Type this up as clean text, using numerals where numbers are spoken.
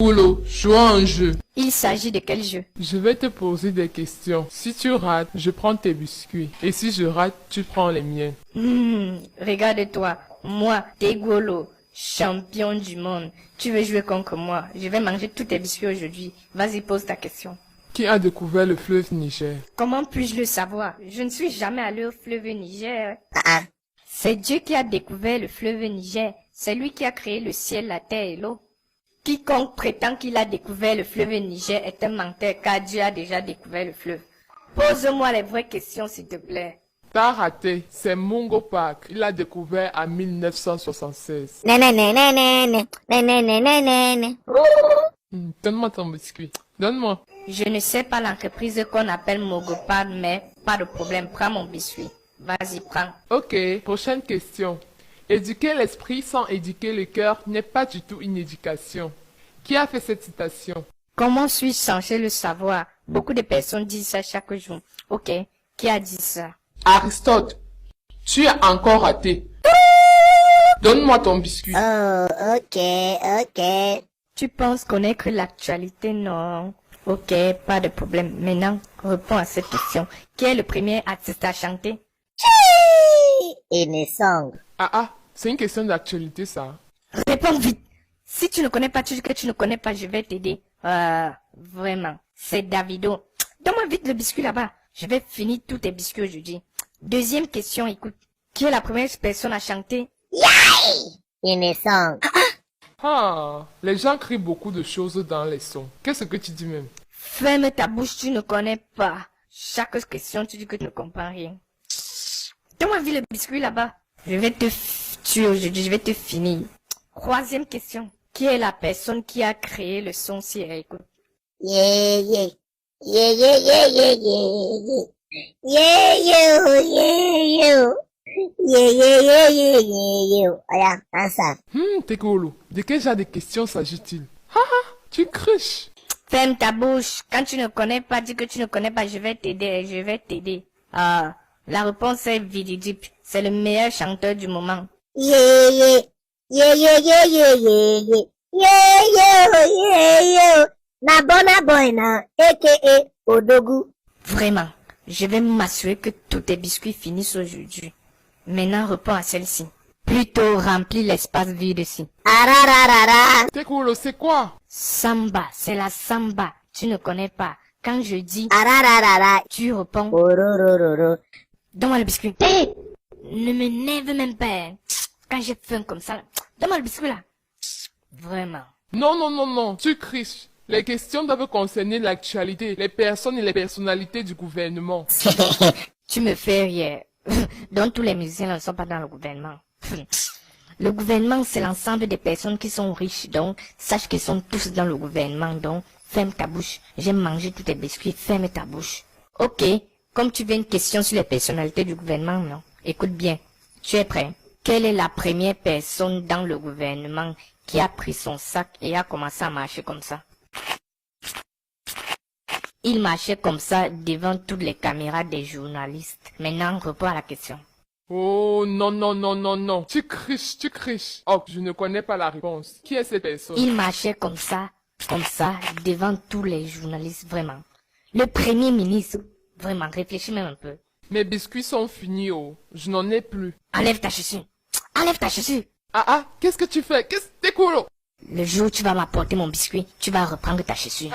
Boulot, jouons à un jeu. Il s'agit de quel jeu? Je vais te poser des questions. Si tu rates, je prends tes biscuits. Et si je rate, tu prends les miens. Regarde-toi, moi, Tegolo, champion du monde. Tu veux jouer contre moi? Je vais manger tous tes biscuits aujourd'hui. Vas-y, pose ta question. Qui a découvert le fleuve Niger? Comment puis-je le savoir? Je ne suis jamais allé au fleuve Niger. C'est Dieu qui a découvert le fleuve Niger. C'est lui qui a créé le ciel, la terre et l'eau. Quiconque prétend qu'il a découvert le fleuve Niger est un menteur car Dieu a déjà découvert le fleuve. Pose-moi les vraies questions s'il te plaît. T'as raté, c'est Mungo Park. Il l'a découvert en 1976. Donne-moi ton biscuit. Donne-moi. Je ne sais pas l'entreprise qu'on appelle Mogopad, mais pas de problème, prends mon biscuit. Vas-y, prends. Ok, prochaine question. Éduquer l'esprit sans éduquer le cœur n'est pas du tout une éducation. Qui a fait cette citation? Comment suis-je censé le savoir? Beaucoup de personnes disent ça chaque jour. Ok, qui a dit ça? Aristote, tu as encore raté. Donne-moi ton biscuit. Oh, ok. Tu penses connaître l'actualité? Non. Ok, pas de problème. Maintenant, réponds à cette question. Qui est le premier artiste à chanter? Innocent. Ah, c'est une question d'actualité ça. Réponds vite. Si tu ne connais pas, tu dis que tu ne connais pas, je vais t'aider. Vraiment. C'est Davido. Donne-moi vite le biscuit là-bas. Je vais finir tous tes biscuits aujourd'hui. Deuxième question, écoute. Qui est la première personne à chanter? Innocent. Ah, les gens crient beaucoup de choses dans les sons. Qu'est-ce que tu dis même? Ferme ta bouche, tu ne connais pas. Chaque question, tu dis que tu ne comprends rien. Donne-moi vite le biscuit là-bas. Je vais te tuer aujourd'hui, je vais te finir. Troisième question. Qui est la personne qui a créé le son si écoute? Yeah. Yeah, Voilà, ça. Tekolo, de quel genre de questions s'agit-il? Tu criches. Ferme ta bouche. Quand tu ne connais pas, dis que tu ne connais pas, je vais t'aider. La réponse est Vididip. C'est le meilleur chanteur du moment. Yeah. Na boy, a.k.a. Odogu. Vraiment. Je vais m'assurer que tous tes biscuits finissent aujourd'hui. Maintenant, réponds à celle-ci. Plutôt remplis l'espace vide ici. Arararara. Tekolo, c'est quoi? Samba, c'est la samba. Tu ne connais pas. Quand je dis, Arararara. tu réponds. Ororororo. Donne-moi le biscuit. Hey! Ne m'énerve même pas. Hein. Quand j'ai faim comme ça, là. Donne-moi le biscuit là. Vraiment. Non, tu criches. Les questions doivent concerner l'actualité, les personnes et les personnalités du gouvernement. Tu me fais rire. Donc tous les musiciens ne sont pas dans le gouvernement. Le gouvernement, c'est l'ensemble des personnes qui sont riches. Donc, sache qu'ils sont tous dans le gouvernement. Donc, ferme ta bouche. J'ai mangé tous tes biscuits. Ferme ta bouche. Ok. Comme tu veux une question sur les personnalités du gouvernement, non? Écoute bien. Tu es prêt? Quelle est la première personne dans le gouvernement qui a pris son sac et a commencé à marcher comme ça? Il marchait comme ça devant toutes les caméras des journalistes. Maintenant, réponds à la question. Oh, non. Tu criches. Oh, je ne connais pas la réponse. Qui est cette personne? Il marchait comme ça, devant tous les journalistes, vraiment. Le premier ministre, vraiment, réfléchis même un peu. Mes biscuits sont finis, oh. Je n'en ai plus. Enlève ta chaussure. Enlève ta chaussure. Qu'est-ce que tu fais? Tekolo? Le jour où tu vas m'apporter mon biscuit, tu vas reprendre ta chaussure.